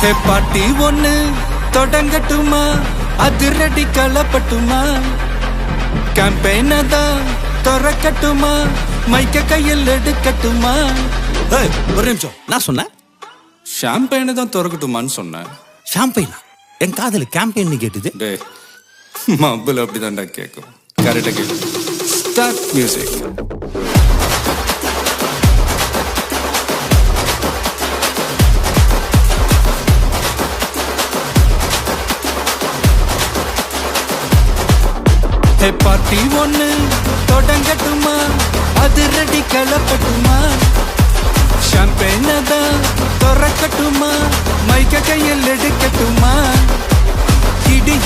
ஹே பாட்டி ஒண்ணு தொடங்கட்டுமா, அதிரடி களப்பட்டுமா, கேம்பெயின தான் திறக்கட்டுமா, மைக்க கையில் எடுக்கட்டுமா. ஒரு நிமிஷம், நான் சொன்னேன் ஷாம்பெயினை தான் திறக்கட்டுமான்னு சொன்னேன். ஷாம்பெயினா? என் காதல கேம்பெயின் கேட்டுது. டே மబ్బுல அப்படிதான்டா கேட்கும். கரெக்டா கேட்கும். Start music. ஹே பார்ட்டி ஒண்ணு தொடங்கட்டுமா, அதிரடி களப்பட்டுமா, ஷாம்பெயின தான் திறக்கட்டுமா, மைக்க கையில் எடுக்கட்டுமா. இடி